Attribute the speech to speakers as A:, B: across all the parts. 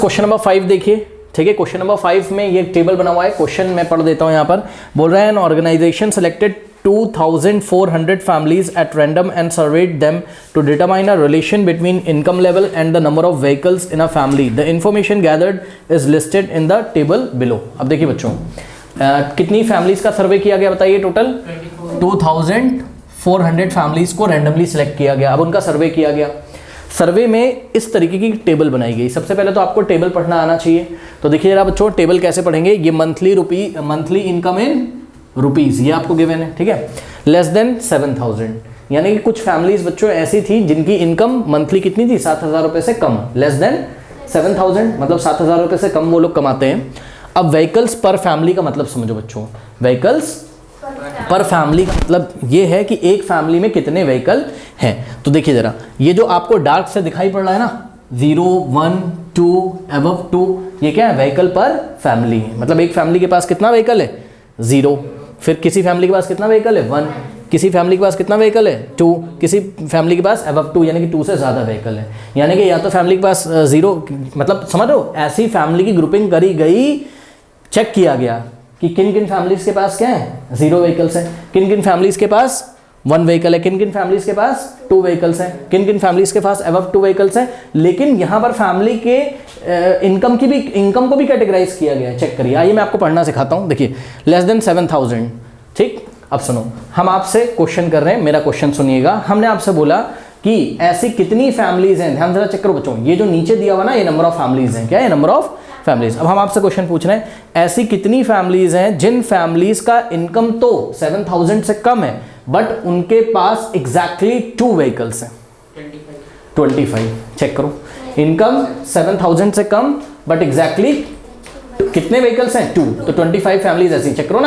A: Question number 5 देखिए, ठीक है। क्वेश्चन नंबर 5 में ये टेबल बना हुआ है, क्वेश्चन मैं पढ़ देता हूँ। यहाँ पर बोल रहा है an organisation selected 2400 families at random and surveyed them to determine a relation between income level and the number of vehicles in a family. The information gathered is listed in the table below. अब देखिए बच्चों, कितनी families का सर्वे किया गया बताइए? Total 2400 families को randomly select किया गया। अब उनका सर्वे किया गया। सर्वे में इस तरीके की टेबल बनाई गई। सबसे पहले तो आपको टेबल पढ़ना आना चाहिए। तो देखिए जरा बच्चों, टेबल कैसे पढ़ेंगे? ये मंथली इनकम इन रुपीज़, ये आपको गिवन है, ठीक है। लेस देन 7000, यानी कि कुछ फैमिलीज बच्चों ऐसी थी जिनकी इनकम मंथली कितनी थी? 7000 रुपये से कम। लेस देन 7000 मतलब 7000 रुपये से कम वो लोग कमाते हैं। अब व्हीकल्स पर फैमिली का मतलब समझो बच्चों। व्हीकल्स पर फैमिली का मतलब ये है कि एक फैमिली में कितने व्हीकल हैं। तो देखिए जरा, ये जो आपको डार्क से दिखाई पड़ रहा है ना, 0, 1, 2, अबव 2, ये क्या है? व्हीकल पर फैमिली है। मतलब एक फैमिली के पास कितना व्हीकल है? 0। फिर किसी फैमिली के पास कितना व्हीकल है? 1। किसी फैमिली के पास कितना व्हीकल है? 2। किसी फैमिली के पास अबव 2 यानी कि 2 से ज़्यादा व्हीकल है। यानी कि या तो फैमिली के पास 0, मतलब समझो ऐसी फैमिली की ग्रुपिंग करी गई, चेक किया गया कि किन किन फैमिलीज के पास क्या है? 0 व्हीकल्स है। किन किन फैमिलीज के पास 1 व्हीकल है। किन किन फैमिलीज के पास 2 व्हीकल्स हैं। किन किन फैमिलीज के पास अबव 2 व्हीकल्स हैं। लेकिन यहाँ पर फैमिली के इनकम को भी कैटेगराइज किया गया है। चेक करिए, आइए मैं आपको पढ़ना सिखाता हूँ। देखिए, लेस देन 7000, ठीक। अब सुनो, हम आपसे क्वेश्चन कर रहे हैं, मेरा क्वेश्चन सुनिएगा। हमने आपसे बोला कि ऐसी कितनी फैमिलीज हैं। ध्यान जरा चेक करो बच्चों, ये जो नीचे दिया हुआ ना, ये नंबर ऑफ फैमिलीज हैं। क्या है? Number of families. अब हम आपसे क्वेश्चन पूछ रहे हैं, ऐसी कितनी फैमिलीज हैं जिन फैमिलीज का इनकम तो 7000 से कम है बट उनके पास एग्जैक्टली 2 व्हीकल्स हैं? 25। चेक करो, इनकम 7000 से कम बट एग्जैक्टली कितने व्हीकल्स हैं? 2। तो 25 फैमिलीज ऐसी। चेक करो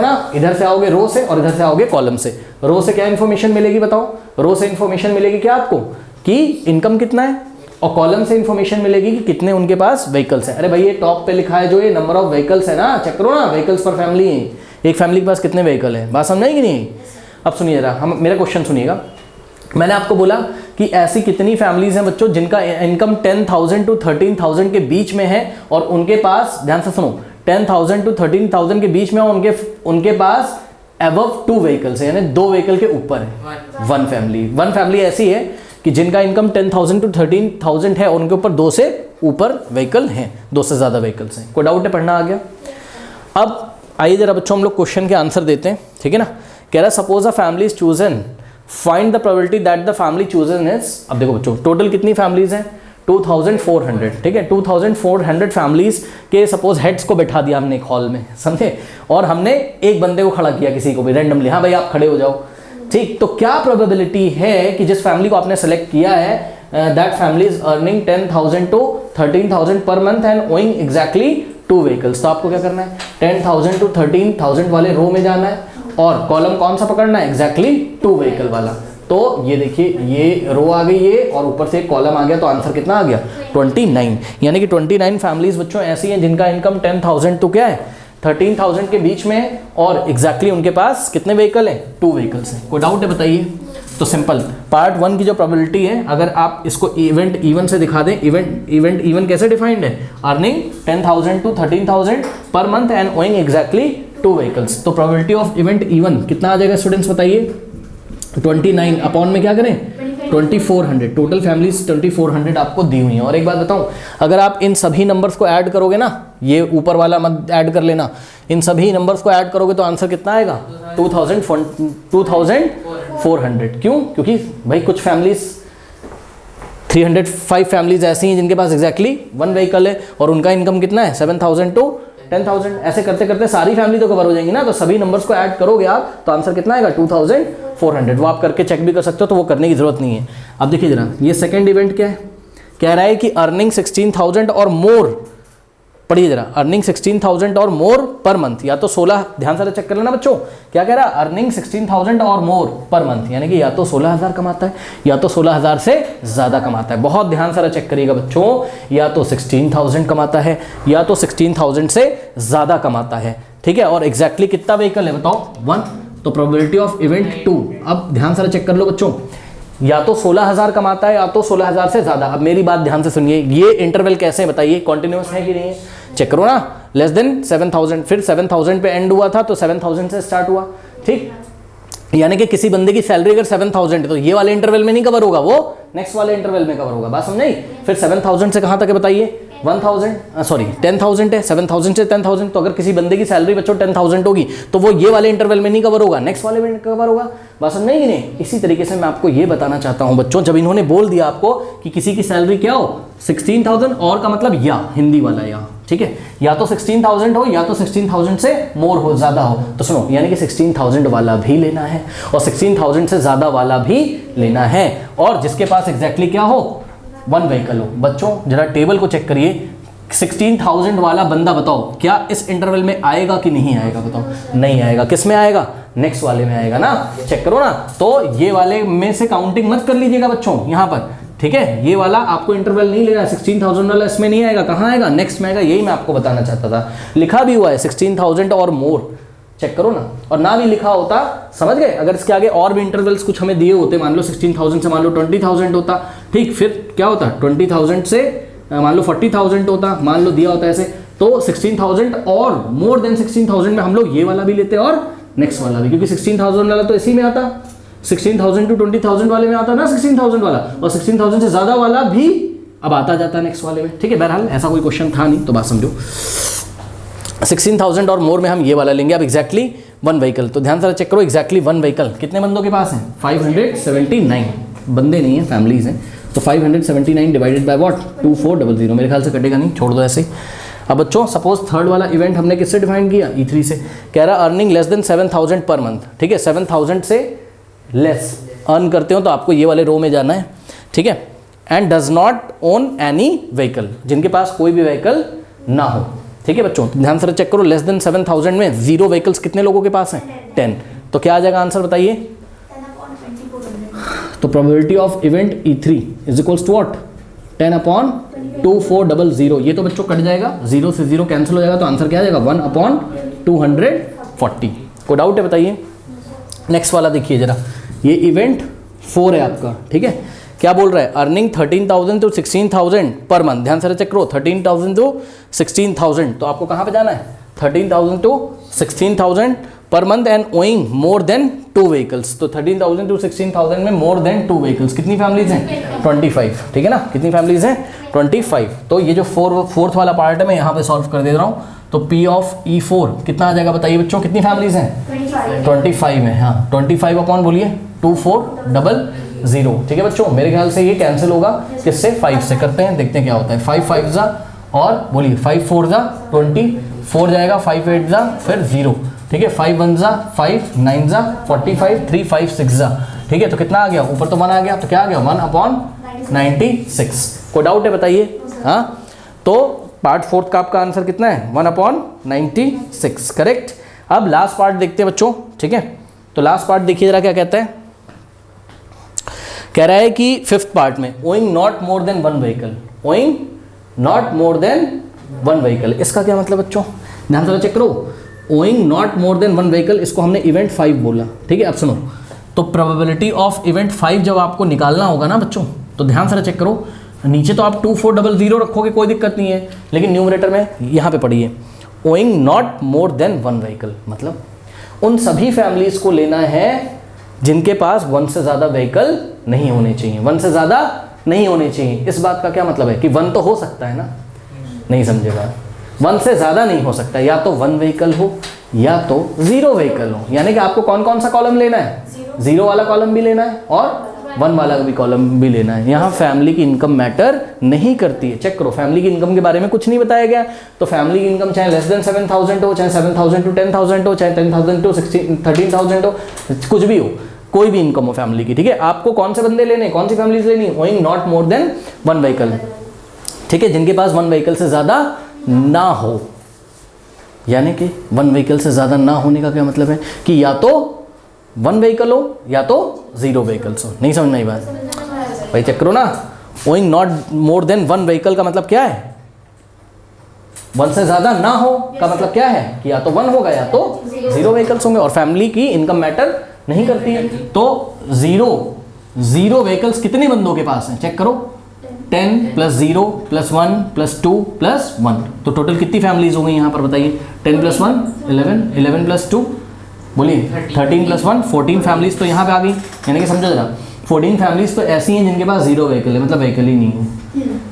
A: ना, इधर से आओगे रो से और इधर से आओगे कॉलम से। रो से क्या इंफॉर्मेशन मिलेगी बताओ? रो से इंफॉर्मेशन मिलेगी क्या आपको कि इनकम कितना है, और कॉलम से इंफॉर्मेशन मिलेगी कि कितने उनके पास व्हीकल्स हैं। अरे भाई, ये टॉप पे लिखा है जो ये नंबर ऑफ व्हीकल्स है ना, चेक करो ना, व्हीकल्स पर फैमिली है। एक फैमिली के पास कितने व्हीकल हैं? बात समझ आई कि नहीं? अब सुनिए जरा, हम मेरा क्वेश्चन सुनिएगा। मैंने आपको बोला कि ऐसी कितनी फैमिलीज हैं बच्चों जिनका इनकम 10,000 to 13,000 के बीच में है और उनके पास, ध्यान से सुनो, 10,000 to 13,000 के बीच में और उनके पास अबव 2 व्हीकल्स है, यानी 2 व्हीकल के ऊपर है। वन फैमिली ऐसी है कि जिनका इनकम 10,000 to 13,000 है और उनके ऊपर 2 से ऊपर व्हीकल हैं, 2 से ज़्यादा व्हीकल्स हैं। कोई डाउट है? पढ़ना आ गया? अब आइए जरा बच्चों हम लोग क्वेश्चन के आंसर देते हैं, ठीक है ना। कह रहा है suppose a family is chosen, find the probability that the family chosen is. अब देखो बच्चों, टोटल कितनी फैमिलीज हैं? 2400, ठीक है। 2400 फैमिलीज के सपोज हेड्स को बैठा दिया हमने एक हॉल में, समझे, और हमने एक बंदे को खड़ा किया, किसी को भी रैंडमली, हाँ भाई आप खड़े हो जाओ, ठीक। तो क्या प्रोबेबिलिटी है कि जिस फैमिली को आपने सेलेक्ट किया है, that family is earning 10,000 to 13,000 पर month and owing exactly 2 vehicles. तो आपको क्या करना है? 10,000 to 13,000 वाले रो में जाना है और कॉलम कौन सा पकड़ना है? एग्जैक्टली 2 व्हीकल वाला। तो ये देखिए, ये रो आ गई ये, और ऊपर से एक कॉलम आ गया, तो आंसर कितना आ गया? 29। यानी कि 29 फैमिलीज बच्चों ऐसी हैं जिनका इनकम 10,000 तो क्या है 13,000 के बीच में है और एग्जैक्टली उनके पास कितने व्हीकल हैं? 2 व्हीकल्स हैं। कोई डाउट है बताइए? तो सिंपल, पार्ट 1 की जो प्रोबेबिलिटी है, अगर आप इसको इवेंट इवन से दिखा दें, इवेंट इवन कैसे डिफाइंड है? अर्निंग 10,000 to 13,000 पर month and owing exactly 2 vehicles. तो प्रोबेबिलिटी ऑफ इवेंट इवन कितना आ जाएगा स्टूडेंट्स बताइए? 29 अपॉन में क्या करें? 2400। टोटल फैमिलीज 2400 आपको दी हुई हैं। और एक बात बताऊं, अगर आप इन सभी नंबर्स को ऐड करोगे ना, ये ऊपर वाला मत ऐड कर लेना, इन सभी नंबर्स को ऐड करोगे तो आंसर कितना आएगा? 2400। क्यों? क्योंकि भाई कुछ फैमिलीज 305 फैमिलीज ऐसी हैं जिनके पास एग्जैक्टली 1 व्हीकल है और उनका इनकम कितना है? 7,000 to 10,000। ऐसे करते करते सारी फैमिली तो कवर हो जाएंगी ना। तो सभी नंबर्स को ऐड करोगे आप तो आंसर कितना आएगा? 2400। वो आप करके चेक भी कर सकते हो, तो वो करने की जरूरत नहीं है। अब देखिए जरा, ये सेकंड इवेंट क्या है? कह रहा है कि अर्निंग 16,000 और मोर, पढ़िए जरा, अर्निंग 16,000 और मोर पर मंथ, या तो 16, ध्यान से चेक कर लेना बच्चों, क्या कह रहा है? अर्निंग 16,000 और मोर पर मंथ, यानी कि या तो 16,000 कमाता है या तो 16,000 से ज़्यादा कमाता है। बहुत ध्यान से चेक करिएगा बच्चों, या तो 16,000 कमाता है या तो 16,000 से ज़्यादा कमाता है, ठीक है। और एग्जैक्टली कितना व्हीकल है बताओ? 1। तो प्रोबेबिलिटी ऑफ इवेंट 2। अब ध्यान से चेक कर लो बच्चों, या तो 16,000 कमाता है या तो 16,000 से ज्यादा। अब मेरी बात ध्यान से सुनिए, ये इंटरवल कैसे है बताइए, कॉन्टिन्यूस है कि नहीं है, चेक करो ना। लेस देन 7,000, फिर 7,000 पे एंड हुआ था तो 7,000 से स्टार्ट हुआ, ठीक। यानी कि किसी बंदे की सैलरी अगर 7,000 है तो ये वाले इंटरवल में नहीं कवर होगा, वो नेक्स्ट वाले इंटरवल में कवर होगा, बात समझ। फिर 7,000 से कहां तक है बताइए, 10,000 है, 7,000 से 10,000। तो अगर किसी बंदे की सैलरी बच्चों 10,000 होगी तो वो ये वाले इंटरवल में नहीं कवर होगा, नेक्स्ट वाले में कवर होगा, बात समझ नहीं नहीं। इसी तरीके से मैं आपको ये बताना चाहता हूं बच्चों, जब इन्होंने बोल दिया आपको कि किसी की सैलरी क्या हो 16,000, और का मतलब या हिंदी वाला या, ठीक है, या तो 16,000 हो या तो 16,000 से मोर हो, ज्यादा हो। तो सुनो, यानी कि 16,000 वाला भी लेना है और 16,000 से ज्यादा वाला भी लेना है, और जिसके पास एग्जैक्टली क्या हो, 1 व्हीकल हो। बच्चों जरा टेबल को चेक करिए, 16,000 वाला बंदा बताओ क्या इस इंटरवल में आएगा कि नहीं आएगा, बताओ। नहीं आएगा, किस में आएगा, नेक्स्ट वाले में आएगा ना, चेक करो ना। तो ये वाले में से काउंटिंग मत कर लीजिएगा बच्चों यहाँ पर, ठीक है। ये वाला आपको इंटरवल नहीं लेना, 16,000 वाला इसमें नहीं आएगा, कहाँ आएगा, नेक्स्ट में आएगा। यही मैं आपको बताना चाहता था, लिखा भी हुआ है 16,000 और मोर, चेक करो ना। और ना भी लिखा होता, समझ गए, अगर इसके आगे और भी इंटरवल्स कुछ हमें दिए होते, मान लो 16,000 से मान लो 20,000 होता, ठीक, फिर क्या होता, 20,000 से मान लो 40,000 होता, मान लो दिया होता ऐसे, तो 16,000 और मोर देन 16,000 में हम लोग ये वाला भी लेते और नेक्स्ट वाला भी, क्योंकि 16,000 वाला तो इसी में आता, 16,000 टू 20,000 वाले में आता ना 16,000 वाला, और 16,000 से ज्यादा वाला भी अब आता जाता है नेक्स्ट वाले में, ठीक है। बहरहाल ऐसा कोई क्वेश्चन था नहीं, तो बात समझो। 16,000 और मोर में हम ये वाला लेंगे। अब एग्जैक्टली 1 व्हीकल, तो ध्यान से चेक करो, एग्जैक्टली 1 व्हीकल कितने बंदों के पास है, 579 बंदे नहीं है, फैमिलीज हैं। तो 579 डिवाइडेड बाय व्हाट, 2400, मेरे ख्याल से कटेगा नहीं, छोड़ दो ऐसे ही। अब बच्चों सपोज थर्ड वाला इवेंट हमने किससे डिफाइन किया, E3 से। कह रहा earning less than 7,000 per month, ठीक है, 7,000 से लेस अर्न करते हो तो आपको ये वाले रो में जाना है, ठीक है। And does not own any vehicle, जिनके पास कोई भी व्हीकल ना हो, ठीक है बच्चों। ध्यान से चेक करो, लेस देन 7,000 में 0 व्हीकल्स कितने लोगों के पास हैं, 10। तो क्या आ जाएगा आंसर बताइए, तो probability of event E3 is equals to what, 10/2400। ये तो बच्चों कट जाएगा, 0 से 0 कैंसिल हो जाएगा, तो आंसर क्या आ जाएगा 1/240। कोई डाउट है बताइए। नेक्स्ट वाला देखिए जरा, ये इवेंट 4 है आपका, ठीक है। क्या बोल रहा है, अर्निंग 13,000 टू 16,000 पर मंथ। ध्यान से चेक करो, 13,000 टू 16,000, तो आपको कहाँ पे जाना है, 13,000 to 16,000 per month and owing more than 2 vehicles. तो 13,000 टू 16,000 में मोर देन 2 व्हीकल्स, कितनी फैमिलीज हैं, 25, ठीक है ना, कितनी फैमिलीज हैं, 25। तो ये जो फोर्थ वाला पार्ट है मैं यहाँ पे सॉल्व कर दे रहा हूँ। तो P ऑफ E4 कितना आ जाएगा बताइए बच्चों, कितनी फैमिलीज हैं, 25 है, हाँ 25 अपॉन बोलिए 2400, ठीक है बच्चों। मेरे ख्याल से ये कैंसिल होगा किससे, 5 से। करते हैं, देखते हैं क्या होता है। 5 5 जा और बोलिए 5 4 जा 24 जाएगा, 5 8 जा फिर 0, ठीक है, 5 1 जा 5, 9 जा 45, 3 5 6 जा, ठीक है। तो कितना आ गया, ऊपर तो 1 आ गया, तो क्या आ गया 1/96। कोई डाउट है बताइए, हाँ। तो पार्ट 4 का आपका आंसर कितना है, 1/96, करेक्ट। अब लास्ट पार्ट देखते हैं बच्चों, ठीक है। तो लास्ट पार्ट देखिए जरा क्या कहता है, कह रहा है कि 5th पार्ट में owing not more than 1 vehicle, owing not more than 1 vehicle, इसका क्या मतलब बच्चों, ध्यान से चेक करो। Owing not more than 1 vehicle, इसको हमने इवेंट 5 बोला, ठीक है। अब सुनो, तो प्रोबेबिलिटी ऑफ इवेंट 5 जब आपको निकालना होगा ना बच्चों, तो ध्यान से चेक करो, नीचे तो आप 2400 रखोगे, कोई दिक्कत नहीं है, लेकिन न्यूमरेटर में यहाँ पे पढ़िए, owing not more than 1 vehicle, मतलब उन सभी फैमिलीज को लेना है जिनके पास 1 से ज़्यादा व्हीकल नहीं होने चाहिए, 1 से ज़्यादा नहीं होने चाहिए। इस बात का क्या मतलब है कि 1 तो हो सकता है ना, नहीं समझेगा, 1 से ज़्यादा नहीं हो सकता, या तो 1 व्हीकल हो या तो 0 व्हीकल हो। यानी कि आपको कौन कौन सा कॉलम लेना है, 0 वाला कॉलम भी लेना है और 1 वाला भी कॉलम भी लेना है। यहाँ फैमिली की इनकम मैटर नहीं करती है, चेक करो, फैमिली की इनकम के बारे में कुछ नहीं बताया गया। तो फैमिली की इनकम चाहे लेस देन 7,000 हो, चाहे 7,000 टू 10,000 हो, चाहे 10,000 टू 13,000 हो, कुछ भी हो, कोई भी इनकम हो फैमिली की, ठीक है। आपको कौन से बंदे लेने, कौन सी फैमिलीज लेनी, owing not more than 1 vehicle, ठीक है, जिनके पास 1 व्हीकल से ज़्यादा ना हो। यानी कि 1 व्हीकल से ज़्यादा ना होने का क्या मतलब है कि या तो 1 व्हीकल हो या तो 0 व्हीकल्स हो। नहीं समझ में आई बात भाई, चेक करो ना, owing not more than 1 vehicle का मतलब क्या है, 1 से ज़्यादा ना हो का मतलब क्या है कि या तो 1 होगा या तो 0 व्हीकल्स होंगे, और फैमिली की इनकम मैटर नहीं करती है। तो 0 0 व्हीकल्स कितने बंदों के पास हैं, चेक करो। 10 + 0 + 1 + 2 + 1, तो टोटल कितनी फैमिलीज हो गई यहाँ पर बताइए। 10 + 1 11, 11 + 2 बोलिए 13 + 1 14 फैमिलीज तो यहाँ पे आ गई। यानी कि समझो जरा 14 फैमिलीज तो ऐसी हैं जिनके पास 0 व्हीकल है, मतलब व्हीकल ही नहीं है।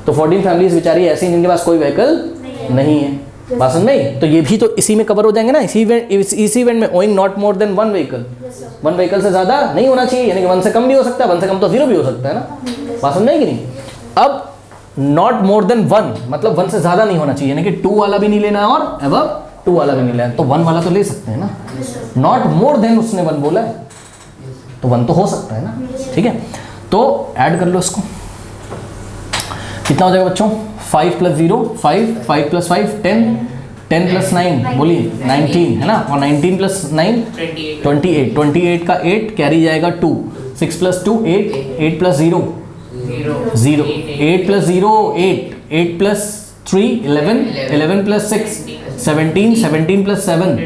A: तो 14 फैमिलीज बेचारी ऐसी हैं जिनके पास कोई व्हीकल नहीं है। बात समझ में आई? तो ये भी तो इसी में कवर हो जाएंगे ना, इसी इवेंट में owing not more than 1 vehicle. 1 vehicle से ज़्यादा नहीं होना चाहिए, यानी कि 1 से कम भी हो सकता है, 1 से कम तो 0 भी हो सकता है ना। बात समझ में आई कि नहीं? अब नॉट मोर देन 1 मतलब 1 से ज़्यादा नहीं होना चाहिए, यानी कि 2 वाला भी नहीं लेना है और अबव 2 वाला भी नहीं लेना है, तो 1 वाला तो ले सकते हैं ना। नॉट मोर देन उसने 1 बोला है तो 1 तो हो सकता है ना, ठीक है। तो ऐड कर लो इसको, कितना हो जाएगा बच्चों? 5 + 0 5, 5 + 5 10, 10 + 9 बोलिए 19 है ना, और 19 + 9 28, 28 का 8 कैरी जाएगा 2, 6 + 2 8, 8 + 0 0, 8 + 0 8, 8 + 3 11, 11 + 6 17, 17 + 7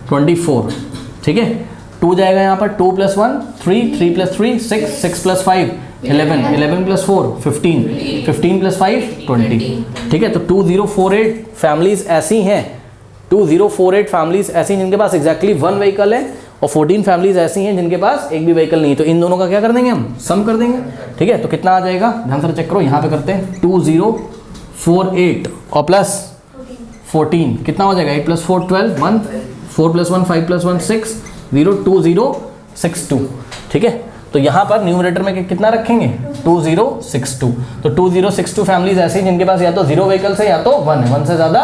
A: 24, ठीक है। 2 जाएगा यहाँ पर, 2 + 1 3, 3 + 3 6, 6 + 5 11, 11 + 4 15, 15 + 5 20, ठीक है। तो 2048 फैमिलीज ऐसी हैं, 2048 फैमिलीज ऐसी हैं जिनके पास एग्जैक्टली 1 व्हीकल है, और 14 फैमिलीज ऐसी हैं जिनके पास एक भी व्हीकल नहीं है। तो इन दोनों का क्या कर देंगे हम, सम कर देंगे, ठीक है। तो कितना आ जाएगा, ध्यान से चेक करो, यहाँ पे करते हैं 2048 और प्लस 14 कितना हो जाएगा, 8 + 4 12 1, 4 + 1 5 + 1 6 0 2062, ठीक है। तो यहाँ पर न्यूमरेटर में कितना रखेंगे, 2062। तो 2062 फैमिलीज ऐसी जिनके पास या तो 0 व्हीकल्स है या तो 1 है, 1 से ज़्यादा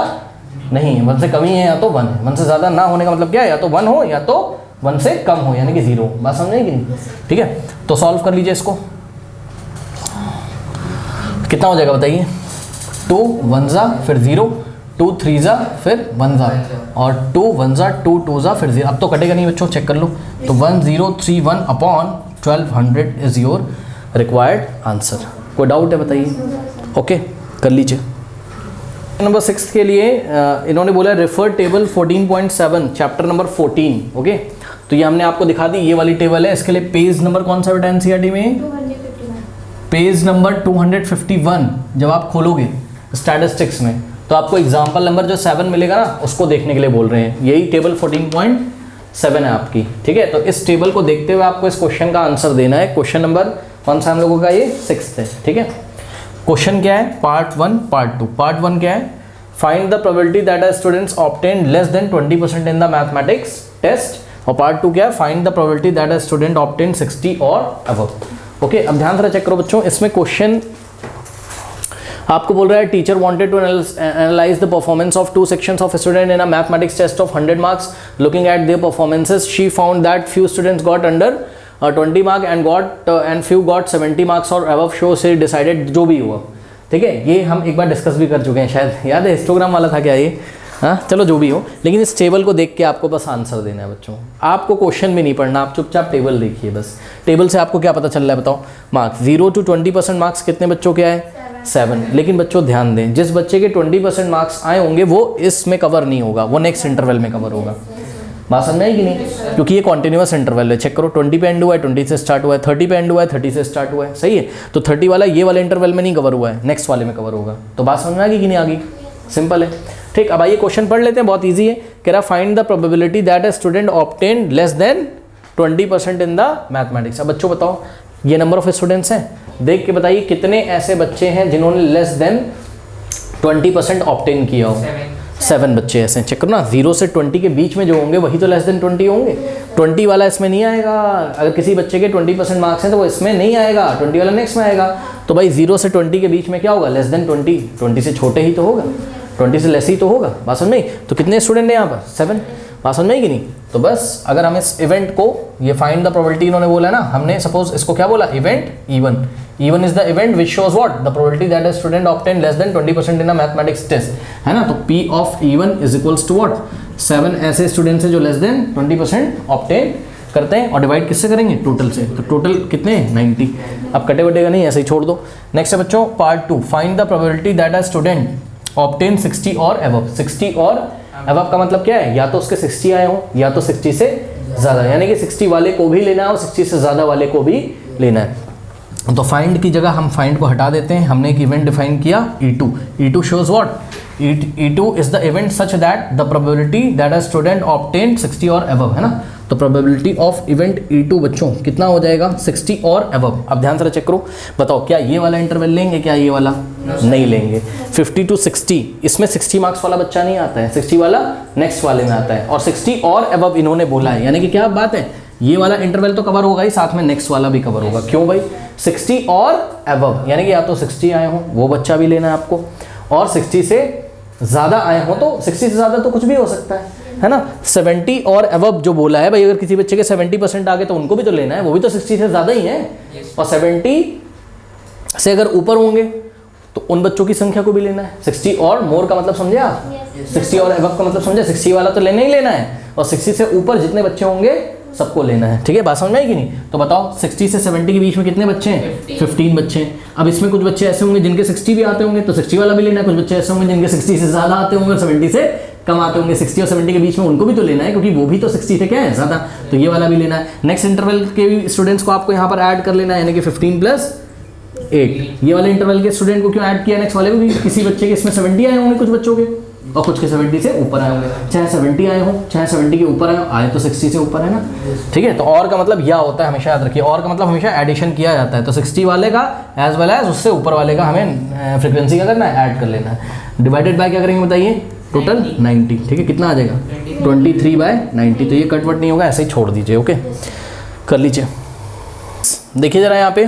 A: नहीं है, 1 से कम ही है या तो 1 है। 1 से ज़्यादा ना होने का मतलब क्या है, या तो 1 हो या तो 1 से कम हो, यानी कि 0। बात समझे कि नहीं, ठीक है। तो सॉल्व कर लीजिए इसको, कितना हो जाएगा बताइए। 2 1 ज़ा फिर 0, 2 3 ज़ा फिर 1 ज़ा, और 2 1 ज़ा 2 2 ज़ा फिर 0। अब तो कटेगा नहीं बच्चों, चेक कर लो। तो 1031 upon 1200 is your required answer. कोई डाउट है बताइए, ओके कर लीजिए। नंबर 6 के लिए इन्होंने बोला refer table 14.7 chapter number 14, okay. तो ये हमने आपको दिखा दी, ये वाली टेबल है। इसके लिए पेज नंबर कौन सा बेटा एनसीईआरटी में, पेज नंबर 251। जब आप खोलोगे स्टैटिस्टिक्स में तो आपको एग्जाम्पल नंबर जो 7 मिलेगा ना, उसको देखने के लिए बोल रहे हैं। यही टेबल 14.7 है आपकी, ठीक है। तो इस टेबल को देखते हुए आपको इस क्वेश्चन का आंसर देना है। क्वेश्चन नंबर कौन सा हम लोगों का, ये 6 है, ठीक है। क्वेश्चन क्या है, पार्ट 1 पार्ट 2। पार्ट 1 क्या है, find the probability that students obtain less than 20% in the mathematics test, और पार्ट 2 क्या है, find the probability that student obtain 60 और अबव, ओके। अब ध्यान से चेक करो बच्चों, इसमें क्वेश्चन आपको बोल रहा है teacher wanted to analyze the performance of 2 sections of student in a mathematics test of 100 marks. Looking at their performances she found that few students got under 20 mark and few got 70 marks और above, so she decided, जो भी हुआ, ठीक है। ये हम एक बार discuss भी कर चुके हैं, शायद याद है, हिस्टोग्राम वाला था क्या ये, हाँ चलो जो भी हो। लेकिन इस टेबल को देख के आपको बस आंसर देना है बच्चों, आपको क्वेश्चन भी नहीं पढ़ना, आप चुपचाप टेबल देखिए बस। टेबल से आपको क्या पता चल रहा है बताओ, मार्क्स 0 to 20% मार्क्स कितने बच्चों के आए, 7। लेकिन बच्चों ध्यान दें, जिस बच्चे के 20% मार्क्स आए होंगे वो इसमें कवर नहीं होगा, वो नेक्स्ट इंटरवल में कवर होगा। बात समझ आई कि नहीं, क्योंकि ये कॉन्टिन्यूअस इंटरवल है। चेक करो, 20 पे एंड हुआ है, 20 से स्टार्ट हुआ है, 30 पे एंड हुआ है, 30 से स्टार्ट हुआ है, सही है। तो 30 वाला ये वाले इंटरवल में नहीं कवर हुआ है, नेक्स्ट वाले में कवर होगा। तो बात समझ में आ गई कि नहीं आ गई, सिंपल है, ठीक। अब आइए क्वेश्चन पढ़ लेते हैं, बहुत ईजी है। कह रहा find the probability that a student obtain less than 20% in the mathematics. अब बच्चों बताओ, ये नंबर ऑफ स्टूडेंट्स हैं, देख के बताइए कितने ऐसे बच्चे हैं जिन्होंने लेस देन 20% ऑब्टेन किया हो। 7 बच्चे ऐसे हैं, चेक करो ना, 0 से 20 के बीच में जो होंगे वही तो लेस देन 20 होंगे। 20 वाला इसमें नहीं आएगा, अगर किसी बच्चे के 20% मार्क्स हैं तो वो इसमें नहीं आएगा, 20 वाला नेक्स्ट में आएगा। तो भाई 0 से 20 के बीच में क्या होगा, लेस देन 20, 20 से छोटे ही तो होगा, 20 से लेस ही तो होगा। बात समझ में? तो कितने स्टूडेंट हैं यहाँ पर, 7। बात समझ में कि नहीं? तो बस अगर हम इस इवेंट को, ये फाइंड द प्रोबेबिलिटी इन्होंने बोला ना, हमने सपोज इसको क्या बोला, event even. Even is the event which shows what? The probability that a student obtain less than 20% in a mathematics test, है ना। तो P of even is equals to what? 7 ऐसे स्टूडेंट्स हैं जो less than 20% obtain करते हैं, और divide किससे करेंगे, टोटल से। तो टोटल कितने, 90। अब कटे वटेगा नहीं, ऐसे ही छोड़ दो। नेक्स्ट है बच्चों part 2, find the probability that a student obtain 60 और अबव। 60 और अबव का मतलब क्या है, या तो उसके 60 आए हों या तो 60 से ज़्यादा, यानी कि 60 वाले को भी लेना है और 60 से ज़्यादा वाले को भी लेना है। तो फाइंड की जगह हम फाइंड को हटा देते हैं, हमने एक इवेंट डिफाइन किया E2। E2 shows what, E2 is the event such that the probability that a student obtained 60 और अबव, है ना। तो प्रोबेबिलिटी ऑफ इवेंट E2 बच्चों कितना हो जाएगा, 60 और अबव। अब ध्यान से चेक करो, बताओ क्या ये वाला इंटरवल लेंगे, क्या ये वाला नहीं लेंगे। 50 to 60, इसमें 60 मार्क्स वाला बच्चा नहीं आता है, 60 वाला नेक्स्ट वाले में आता है, और 60 और अबव इन्होंने बोला है, यानी कि क्या बात है, ये वाला इंटरवल तो कवर होगा ही, साथ में नेक्स्ट वाला भी कवर होगा। क्यों भाई, 60 और अबव, यानी कि या तो 60 आए हो वो बच्चा भी लेना है आपको, और 60 से ज़्यादा आए हो तो 60 से ज़्यादा तो कुछ भी हो सकता है ना। 70 और अबव जो बोला है भाई, अगर किसी बच्चे के 70% आ गए तो उनको भी तो लेना है, वो भी तो 60 से ज़्यादा ही है। और 70 से अगर ऊपर होंगे तो उन बच्चों की संख्या को भी लेना है। 60 और मोर का मतलब समझे आप, 60 और अबव का मतलब समझे, 60 वाला तो लेना ही लेना है, और 60 से ऊपर जितने बच्चे होंगे सबको लेना है। ठीक है, बात समझ में आई कि नहीं। तो बताओ 60 से 70 के बीच में कितने बच्चे हैं, 15 बच्चे हैं। अब इसमें कुछ बच्चे ऐसे होंगे जिनके 60 भी आते होंगे, तो 60 वाला भी लेना है। कुछ बच्चे ऐसे होंगे जिनके 60 से ज़्यादा आते होंगे और 70 से कम आते होंगे, 60 और 70 के बीच में उनको भी तो लेना है, क्योंकि वो भी तो 60 से क्या है ज़्यादा, तो ये वाला भी लेना है। नेक्स्ट इंटरवल के स्टूडेंट्स को आपको यहाँ पर ऐड कर लेना है, यानी कि 15 + 8। ये वाले इंटरवल के स्टूडेंट को क्यों ऐड किया नेक्स्ट वाले को, क्योंकि किसी बच्चे के इसमें 70 आए होंगे कुछ बच्चों के, और कुछ के 70 से ऊपर आए होंगे। चाहे 70 आए हो चाहे 70 के ऊपर आए तो 60 से ऊपर है ना। ठीक है, तो और का मतलब यह होता है, हमेशा याद रखिए, और का मतलब हमेशा एडिशन किया जाता है। तो 60 वाले का एज वेल एज उससे ऊपर वाले का हमें फ्रीक्वेंसी का करना है, ऐड कर लेना है। डिवाइडेड बाय क्या करेंगे बताइए, टोटल 90। ठीक है, कितना आ जाएगा 23/90। तो ये कटवट नहीं होगा, ऐसे ही छोड़ दीजिए। ओके, कर लीजिए। देखिए जरा यहाँ पे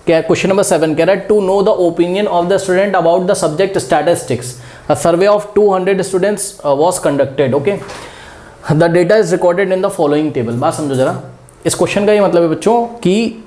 A: क्या क्वेश्चन नंबर 7 कह रहा है, to know the opinion of the student about the subject statistics, a survey of 200 students was conducted. okay, the data is recorded in the following table। बात समझो जरा, इस क्वेश्चन का ये मतलब है बच्चों कि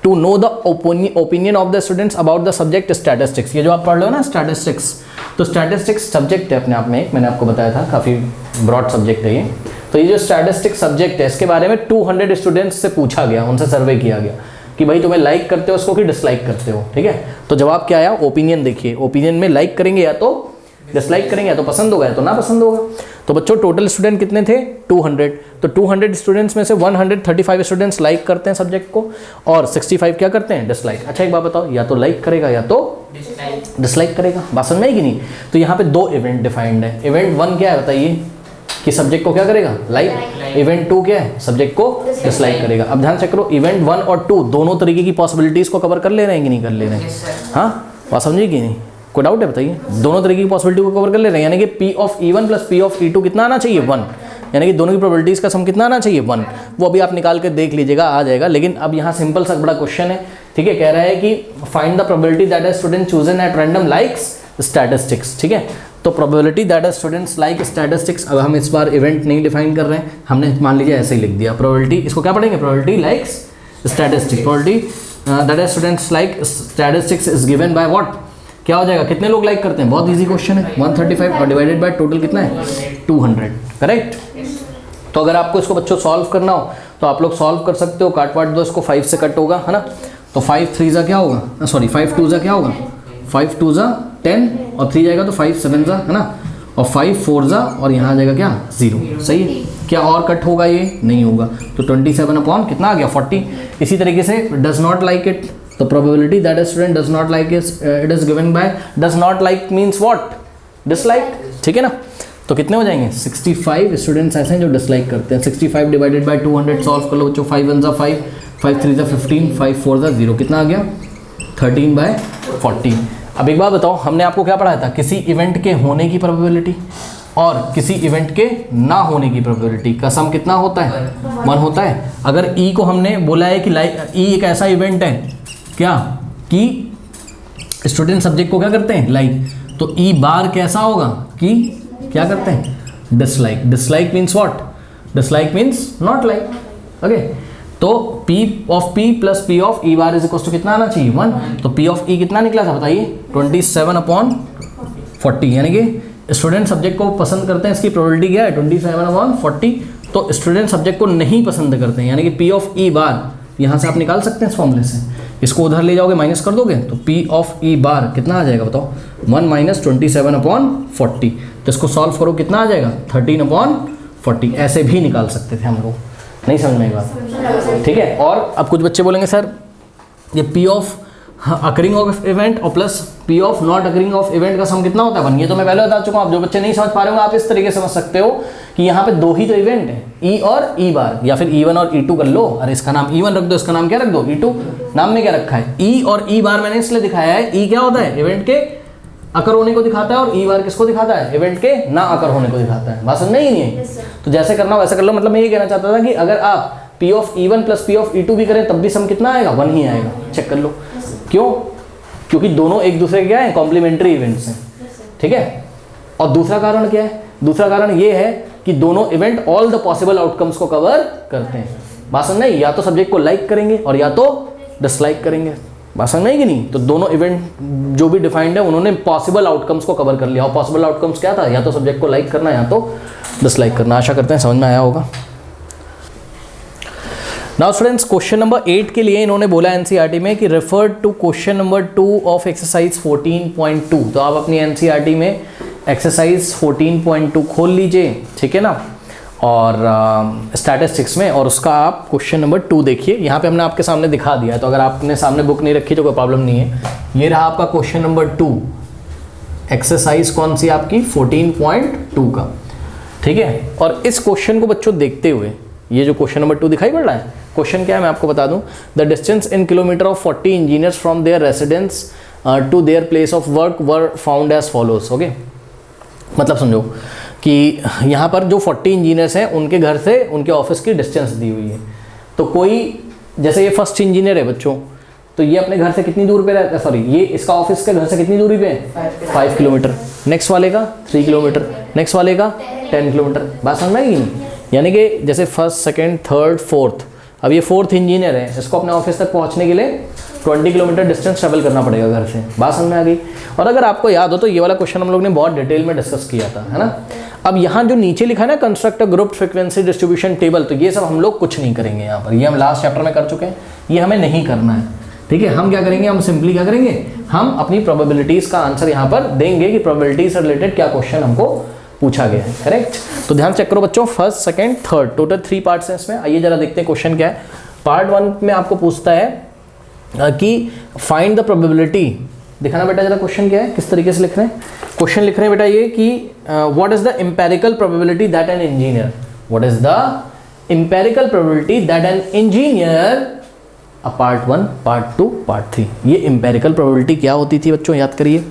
A: to know the opinion of the students about the subject statistics. ये जो आप पढ़ रहे हो ना स्टैटिस्टिक्स, तो स्टैटिस्टिक्स सब्जेक्ट है अपने आप में एक, मैंने आपको बताया था काफ़ी ब्रॉड सब्जेक्ट है ये। तो ये जो स्टैटिस्टिक्स सब्जेक्ट है इसके बारे में 200 स्टूडेंट्स से पूछा गया, उनसे सर्वे किया गया कि भाई तुम्हें लाइक करते हो उसको कि डिसलाइक करते हो। ठीक है, तो जवाब क्या आया, ओपिनियन। देखिए ओपिनियन में लाइक करेंगे या तो डिसलाइक करेंगे, या तो पसंद होगा या तो ना पसंद होगा। तो बच्चों टोटल स्टूडेंट कितने थे, 200। तो 200 स्टूडेंट्स में से 135 स्टूडेंट्स लाइक करते हैं सब्जेक्ट को, और 65 क्या करते हैं, डिसलाइक। अच्छा एक बात बताओ, या तो लाइक करेगा या तो डिसलाइक करेगा। बात समझ में आई कि नहीं। तो यहाँ पे 2 इवेंट डिफाइंड है। इवेंट 1 क्या है बताइए, कि सब्जेक्ट को क्या करेगा, लाइक। इवेंट 2 क्या है, सब्जेक्ट को डिसलाइक करेगा। अब ध्यान चेक करो, इवेंट 1 और 2 दोनों तरीके की पॉसिबिलिटीज को कवर कर ले रहे हैं कि नहीं कर ले रहे हैं। हाँ, बात समझिए कि नहीं, कोई डाउट है बताइए। दोनों तरीके की पॉसिबिलिटी को कवर कर ले रहे हैं, यानी कि P of E1 + P of E2 कितना आना चाहिए, 1। यानी कि दोनों की प्रोबेबिलिटीज का सम कितना आना चाहिए, 1। वो अभी आप निकाल के देख लीजिएगा, आ जाएगा। लेकिन अब यहाँ सिंपल सा बड़ा क्वेश्चन है। ठीक है, कह रहा है कि find the probability that a student chosen at random likes statistics. ठीक है, तो probability that a students like statistics. अब हम इस बार इवेंट नहीं डिफाइन कर रहे हैं, हमने मान लीजिए ऐसे ही लिख दिया प्रोबेबिलिटी। इसको क्या पढ़ेंगे, probability likes statistics. Probability that a students like statistics is given by what, क्या हो जाएगा, कितने लोग लाइक करते हैं, बहुत इजी क्वेश्चन है, 135 और डिवाइडेड बाय टोटल कितना है, 200। करेक्ट। तो अगर आपको इसको बच्चों सॉल्व करना हो तो आप लोग सॉल्व कर सकते हो, काट वाट दो इसको, 5 से कट होगा, है ना। तो 5 3 क्या होगा, सॉरी 5 2 क्या होगा, 5 2 10, और 3 जाएगा तो 5 7 है ना, और 5 4 और यहाँ आ जाएगा क्या, 0। सही है, क्या और कट होगा, ये नहीं होगा। तो 27 अपॉन कितना आ गया, 40। इसी तरीके से डज नॉट लाइक इट, तो probability that a student does not like it is given by, does not like means what, dislike. ठीक है ना, तो कितने हो जाएंगे, 65 स्टूडेंट्स ऐसे हैं जो डिसलाइक करते हैं। 65 डिवाइडेड बाय 200 सॉल्व कर लो बच्चों, 5 1 5, 5 3 15, 5 4 0, कितना आ गया, 13/40। अब एक बात बताओ, हमने आपको क्या पढ़ाया था, किसी इवेंट के होने की प्रोबेबिलिटी और किसी इवेंट के ना होने की प्रोबेबिलिटी का सम कितना होता है, 1 होता है। अगर ई को हमने बोला है कि ई एक ऐसा इवेंट है क्या कि स्टूडेंट सब्जेक्ट को क्या करते हैं, लाइक, तो ई बार कैसा होगा कि क्या करते हैं, dislike. Dislike means what, dislike means not like. Okay, तो P of P plus P of E bar is equal to कितना आना चाहिए, 1। तो P of E कितना निकला था बताइए, 27/40, यानी कि स्टूडेंट सब्जेक्ट को पसंद करते हैं, इसकी प्रोबेबिलिटी क्या है, 27/40। तो स्टूडेंट सब्जेक्ट को नहीं पसंद करते हैं, यानी कि P of E बार यहाँ से आप निकाल सकते हैं इस फॉर्मूले से, इसको उधर ले जाओगे माइनस कर दोगे, तो P of E बार कितना आ जाएगा बताओ, 1 - 27/40। तो इसको सॉल्व करो, कितना आ जाएगा, 13/40। ऐसे भी निकाल सकते थे हम लोग, नहीं समझ में एक बात, ठीक है। और अब कुछ बच्चे बोलेंगे सर ये P of occurring of event और plus P of not occurring of event का सम कितना होता है 1। ये तो मैं पहले बता चुका हूँ। आप जो बच्चे नहीं समझ पा रहे होंगे आप इस तरीके से समझ सकते हो कि यहाँ पे 2 ही तो इवेंट है, ई और ई बार, या फिर E1 और E2 कर लो। अरे इसका नाम E1 रख दो, इसका नाम क्या रख दो E2। नाम में क्या रखा है ई और ई बार, मैंने इसलिए दिखाया है। ई क्या होता है इवेंट के अकर होने को दिखाता है और ई बार किसको दिखाता है इवेंट के ना अकर होने को दिखाता है। बात समझ में ही नहीं है। तो जैसे करना वैसा कर लो। मतलब मैं ये कहना चाहता था कि अगर आप P of E1 plus P of E2 भी करें तब भी सम कितना आएगा 1 ही आएगा। चेक कर लो क्यों, क्योंकि दोनों एक दूसरे के क्या है कॉम्प्लीमेंट्री इवेंट्स हैं, ठीक है। और दूसरा कारण क्या है, दूसरा कारण ये है कि दोनों event all the possible outcomes को कवर करते हैं। बात समझ नहीं, या तो सब्जेक्ट को लाइक करेंगे और या तो डिसलाइक करेंगे। बात समझ नहीं कि नहीं। तो दोनों इवेंट जो भी डिफाइंड है उन्होंने पॉसिबल आउटकम्स को कवर कर लिया। और पॉसिबल आउटकम्स क्या था, या तो सब्जेक्ट को लाइक करना या तो डिसलाइक करना। आशा करते हैं समझ में आया होगा। नाउ स्टूडेंट्स क्वेश्चन नंबर 8 के लिए इन्होंने बोला एनसीईआरटी में कि refer to question number 2 of exercise 14.2। तो आप अपनी एनसीईआरटी में एक्सरसाइज 14.2 खोल लीजिए, ठीक है ना, और स्टैटिस्टिक्स में, और उसका आप क्वेश्चन नंबर 2 देखिए। यहाँ पे हमने आपके सामने दिखा दिया है, तो अगर आपने सामने बुक नहीं रखी तो कोई प्रॉब्लम नहीं है। ये रहा आपका क्वेश्चन नंबर 2, एक्सरसाइज कौन सी आपकी 14.2 का, ठीक है। और इस क्वेश्चन को बच्चों देखते हुए, ये जो क्वेश्चन नंबर 2 दिखाई पड़ रहा है, क्वेश्चन क्या है मैं आपको बता दूं। The distance in kilometre of 40 engineers from their residence to their place of work were found as follows. Okay, मतलब समझो कि यहाँ पर जो 40 इंजीनियर्स हैं उनके घर से उनके ऑफिस की डिस्टेंस दी हुई है। तो कोई जैसे ये फर्स्ट इंजीनियर है बच्चों, तो ये अपने घर से कितनी दूर पे रहता है, सॉरी ये इसका ऑफिस के घर से कितनी दूरी पे है 5 किलोमीटर, नेक्स्ट वाले का 3 किलोमीटर, नेक्स्ट वाले का 10 किलोमीटर। बात समझ में आएगी नहीं। यानी कि जैसे फर्स्ट, सेकंड, थर्ड, फोर्थ, अब ये 4th इंजीनियर है, इसको अपने ऑफिस तक पहुंचने के लिए 20 किलोमीटर डिस्टेंस ट्रेवल करना पड़ेगा घर से। बात समझ में आ गई। और अगर आपको याद हो तो ये वाला क्वेश्चन हम लोग ने बहुत डिटेल में डिस्कस किया था, है ना। अब यहाँ जो नीचे लिखा है ना construct a group frequency distribution table, तो ये सब हम लोग कुछ नहीं करेंगे यहाँ पर। ये हम लास्ट चैप्टर में कर चुके हैं, ये हमें नहीं करना है, ठीक है। हम क्या करेंगे, हम सिंपली क्या करेंगे, हम अपनी प्रोबेबिलिटीज का आंसर यहाँ पर देंगे कि प्रोबेबिलिटी से रिलेटेड क्या क्वेश्चन हमको पूछा गया है, करेक्ट। तो ध्यान चेक करो बच्चों, first, second, third, total 3 parts हैं इसमें। आइए जरा देखते हैं क्वेश्चन क्या है। पार्ट 1 में आपको पूछता है कि फाइंड द प्रोबेबिलिटी। दिखाना बेटा जरा क्वेश्चन क्या है, किस तरीके से लिख रहे हैं। क्वेश्चन लिख रहे हैं बेटा ये कि what is the empirical probability that an engineer, what is the empirical probability that an engineer, part 1, part 2, part 3। ये एम्पेरिकल प्रोबेबिलिटी क्या होती थी बच्चों, याद करिए।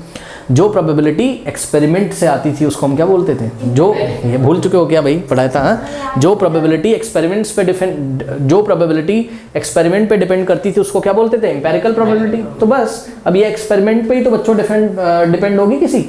A: जो प्रोबेबिलिटी एक्सपेरिमेंट से आती थी उसको हम क्या बोलते थे, जो ये भूल चुके हो क्या भाई, पढ़ाया था हाँ? जो प्रोबेबिलिटी एक्सपेरिमेंट्स पे जो प्रोबेबिलिटी एक्सपेरिमेंट पे डिपेंड करती थी उसको क्या बोलते थे, एम्पेरिकल प्रोबेबिलिटी। तो बस अब ये एक्सपेरिमेंट पे ही तो बच्चों डिपेंड होगी किसी,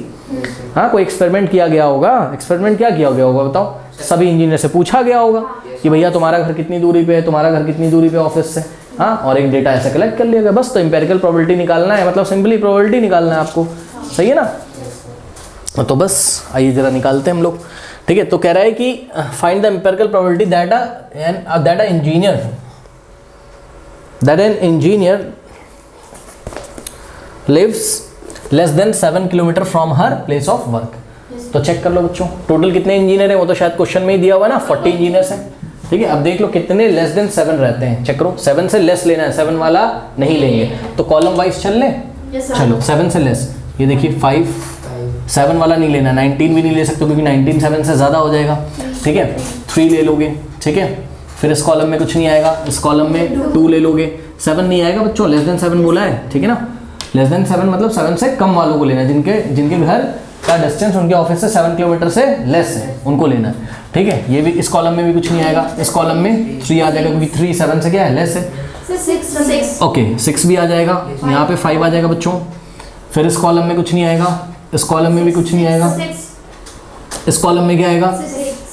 A: हाँ कोई एक्सपेरिमेंट किया गया होगा। एक्सपेरिमेंट क्या किया गया होगा बताओ, सभी इंजीनियर से पूछा गया होगा कि भैया तुम्हारा घर कितनी दूरी पे है, तुम्हारा घर कितनी दूरी पे ऑफिस से, हाँ, और एक डेटा ऐसे कलेक्ट कर लिया गया बस। तो एम्पेरिकल प्रोबेबिलिटी निकालना है, मतलब सिंपली प्रोबेबिलिटी निकालना है आपको, सही है ना। तो बस आइए जरा निकालते हैं हम लोग, ठीक है। तो कह रहा है कि find the empirical probability that an engineer lives less than 7 kilometre from her place of work. तो चेक कर लो बच्चों, टोटल कितने इंजीनियर हैं, वो तो शायद क्वेश्चन में ही दिया हुआ है ना, 40 इंजीनियर्स हैं, ठीक है। अब देख लो कितने लेस देन 7 रहते हैं, चेक करो। 7 से लेस लेना है, 7 वाला नहीं लेंगे। तो कॉलम वाइज चल ले, चलो 7 से लेस, ये देखिए 5, 7 वाला नहीं लेना, 19 भी नहीं ले सकते क्योंकि 19 7 से ज़्यादा हो जाएगा, ठीक है। 3 ले लोगे, ठीक है। फिर इस कॉलम में कुछ नहीं आएगा, इस कॉलम में 2 ले लोगे, 7 नहीं आएगा बच्चों, लेस देन 7 बोला है, ठीक है ना। लेस देन 7 मतलब 7 से कम वालों को लेना है, जिनके घर का डिस्टेंस उनके ऑफिस से 7 किलोमीटर से लेस है, उनको लेना है, ठीक है। ये भी इस कॉलम में भी कुछ नहीं आएगा, इस कॉलम में 3 आ जाएगा क्योंकि 3 7 से क्या है, लेस है।
B: 6
A: ओके 6 भी आ जाएगा, यहाँ पे 5 आ जाएगा बच्चों। फिर इस कॉलम में कुछ नहीं आएगा, इस कॉलम में भी कुछ नहीं आएगा, इस कॉलम में क्या आएगा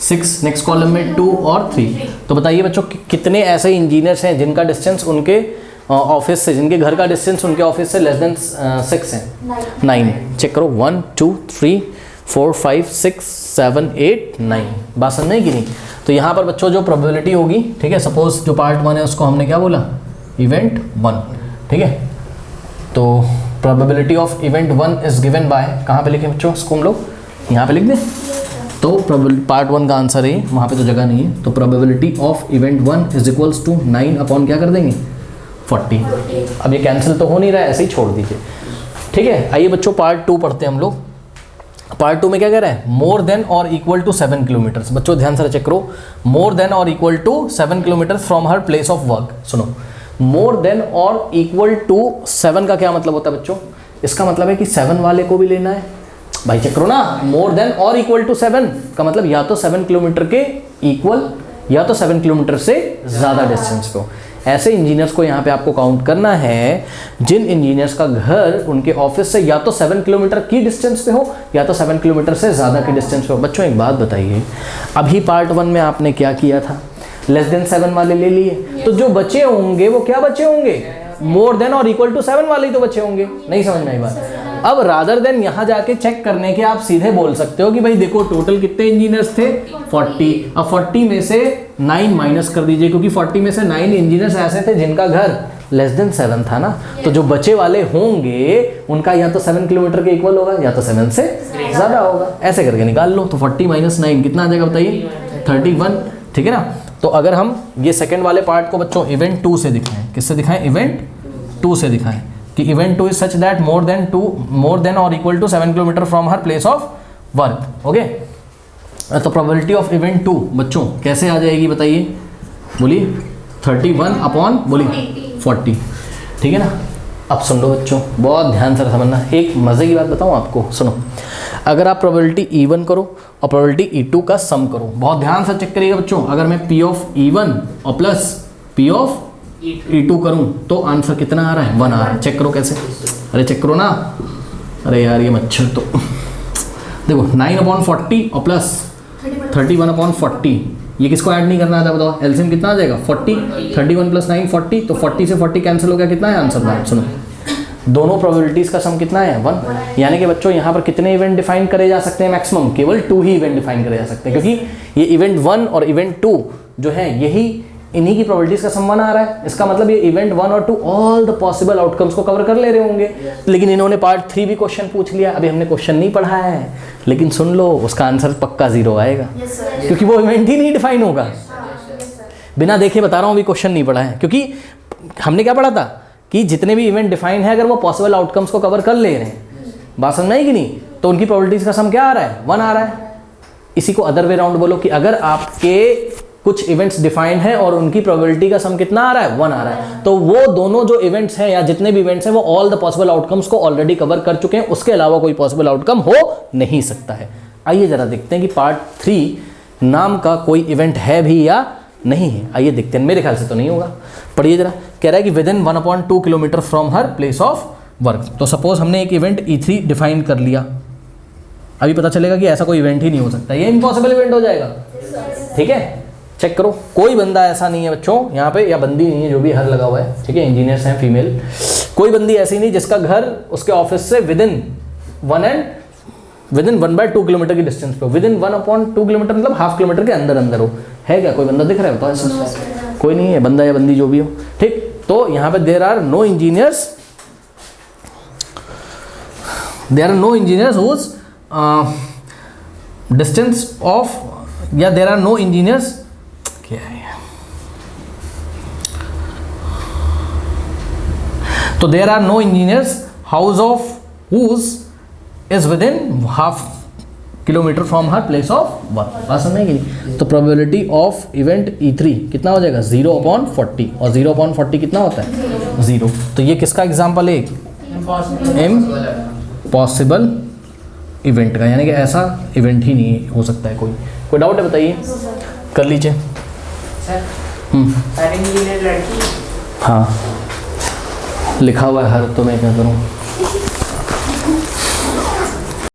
A: 6, नेक्स्ट कॉलम में 2 और 3। तो बताइए बच्चों कितने ऐसे इंजीनियर्स हैं जिनका डिस्टेंस उनके ऑफिस से, जिनके घर का डिस्टेंस उनके ऑफिस से लेस देन 6 है, 9। चेक करो 1 2 3 4 5 6 7 8 9। बात समझ में कि नहीं। तो यहाँ पर बच्चों जो प्रोबेबिलिटी होगी, ठीक है, सपोज जो पार्ट 1 है उसको हमने क्या बोला, इवेंट 1, ठीक है। तो probability of event 1 is given by, कहाँ पे लिखें बच्चों, इसको हम लोग यहाँ पे लिख दें, तो पार्ट 1 का आंसर है, वहाँ पे तो जगह नहीं है, तो probability of event 1 is equals to 9 upon क्या कर देंगे 40। अब ये कैंसिल तो हो नहीं रहा है, ऐसे ही छोड़ दीजिए, ठीक है। आइए बच्चों पार्ट 2 पढ़ते हैं हम लोग। पार्ट 2 में क्या कह रहा है, मोर देन और इक्वल टू 7 किलोमीटर। बच्चों ध्यान से चेक करो, मोर देन और equal to 7 kilometre from her place of work. सुनो, मोर देन और इक्वल टू 7 का क्या मतलब होता है बच्चों, इसका मतलब है कि 7 वाले को भी लेना है भाई। चेक करो ना, मोर देन और इक्वल टू 7 का मतलब या तो 7 किलोमीटर के इक्वल या तो 7 किलोमीटर से ज़्यादा डिस्टेंस पे हो। ऐसे इंजीनियर्स को यहाँ पे आपको काउंट करना है जिन इंजीनियर्स का घर उनके ऑफिस से या तो 7 किलोमीटर की डिस्टेंस पे हो या तो 7 किलोमीटर से ज़्यादा की डिस्टेंस पे हो। बच्चों एक बात बताइए, अभी पार्ट 1 में आपने क्या किया था, लेस देन 7 वाले ले लिए, तो जो बचे होंगे वो क्या बचे होंगे, मोर देन और इक्वल टू 7 वाले ही तो बचे होंगे। नहीं समझ में आई बात। अब रादर देन यहाँ जाके चेक करने के आप सीधे बोल सकते हो कि भाई देखो टोटल कितने इंजीनियर्स थे 40, अब 40 में से 9 माइनस कर दीजिए, क्योंकि 40 में से 9 इंजीनियर्स ऐसे थे जिनका घर लेस देन 7 था ना, तो जो बचे वाले होंगे उनका या तो 7 किलोमीटर के इक्वल होगा या तो 7 से ज़्यादा होगा। ऐसे करके निकाल लो, तो 40 माइनस 9 कितना आ जाएगा बताइए, 31, ठीक है ना। तो अगर हम ये सेकंड वाले पार्ट को बच्चों इवेंट 2 से दिखाएं, किससे दिखाएं, इवेंट 2 से दिखाएं कि event 2 is such that more than और equal to 7 kilometre from her place of work. Okay, तो प्रोबेबिलिटी ऑफ इवेंट 2 बच्चों कैसे आ जाएगी बताइए, बोलिए 31 अपॉन बोलिए 40, ठीक है ना। अब सुन लो बच्चों, बहुत ध्यान से समझना, एक मज़े की बात बताऊँ आपको, सुनो। अगर आप प्रोबेबिलिटी E1 करो और प्रोबेबिलिटी E2 का सम करो, बहुत ध्यान से चेक करिएगा बच्चों, अगर मैं P ऑफ E1 और प्लस P ऑफ E2 करूं तो आंसर कितना आ रहा है, 1 आ रहा है। चेक करो कैसे, अरे चेक करो ना, अरे यार ये मच्छर तो देखो 9/40 और प्लस 31/40, ये किसको ऐड नहीं करना था बताओ, एलसीएम कितना आ जाएगा 40, 31 + 9 40, तो 40 से 40 कैंसिल हो गया, कितना है आंसर बात सुनो, दोनों प्रोबेबिलिटीज़ का सम कितना है 1। यानी कि बच्चों यहाँ पर कितने इवेंट डिफाइन करे जा सकते हैं, मैक्सिमम केवल 2 ही इवेंट डिफाइन करे जा सकते हैं, क्योंकि ये इवेंट 1 और इवेंट 2 जो है यही इन्हीं की प्रोबेबिलिटीज़ का सम 1 आ रहा है। इसका मतलब ये इवेंट 1 और 2 ऑल द पॉसिबल आउटकम्स को कवर कर ले रहे होंगे। लेकिन इन्होंने पार्ट 3 भी क्वेश्चन पूछ लिया, अभी हमने क्वेश्चन नहीं पढ़ा है, लेकिन सुन लो उसका आंसर पक्का 0 आएगा, क्योंकि वो इवेंट ही नहीं डिफाइन होगा। बिना देखे बता रहा हूँ, अभी क्वेश्चन नहीं पढ़ा है, क्योंकि हमने क्या पढ़ा था कि जितने भी इवेंट डिफाइन है अगर वो पॉसिबल आउटकम्स को कवर कर ले रहे हैं, बात समझ में आई कि नहीं, तो उनकी प्रोबेबिलिटीज़ का सम क्या आ रहा है 1 आ रहा है। इसी को अदर वे राउंड बोलो कि अगर आपके कुछ इवेंट्स डिफाइंड हैं और उनकी प्रोबेबिलिटी का सम कितना आ रहा है 1 आ रहा है, तो वो दोनों जो इवेंट्स हैं या जितने भी इवेंट्स हैं वो ऑल द पॉसिबल आउटकम्स को ऑलरेडी कवर कर चुके हैं, उसके अलावा कोई पॉसिबल आउटकम हो नहीं सकता है। आइए जरा देखते हैं कि पार्ट 3 नाम का कोई इवेंट है भी या नहीं है। आइए देखते हैं, मेरे ख्याल से तो नहीं होगा। पढ़िए जरा, कह रहा है कि with in 1/2 kilometre from her place of work. तो सपोज हमने एक इवेंट E3 डिफाइन कर लिया, अभी पता चलेगा कि ऐसा कोई इवेंट ही नहीं हो सकता, ये इम्पॉसिबल इवेंट हो जाएगा, ठीक है। चेक करो, कोई बंदा ऐसा नहीं है बच्चों यहाँ पे, या बंदी नहीं है, जो भी हर लगा हुआ है, ठीक है, इंजीनियर्स हैं फीमेल, कोई बंदी ऐसी नहीं जिसका घर उसके ऑफिस से विद इन 1/2 किलोमीटर की डिस्टेंस पे हो। विद इन 1/2 किलोमीटर मतलब ½ किलोमीटर के अंदर अंदर हो। है क्या कोई बंदा दिख रहा है बताओ ऐसा? कोई नहीं है, बंदा या बंदी जो भी हो, ठीक। तो यहाँ पे there are no engineers whose distance of, या देयर आर नो इंजीनियर्स, क्या है तो there are no engineers house of whose is within ½ kilometre from her place of work. बात समझेगी? तो प्रोबेबिलिटी ऑफ इवेंट E3 कितना हो जाएगा 0/40, और 0/40 कितना होता है 0। तो ये किसका एग्जाम्पल है, इम्पॉसिबल इवेंट का, यानी कि ऐसा इवेंट ही नहीं हो सकता है। कोई डाउट है बताइए, कर लीजिए। हाँ लिखा हुआ है हर, तो मैं क्या करूँ।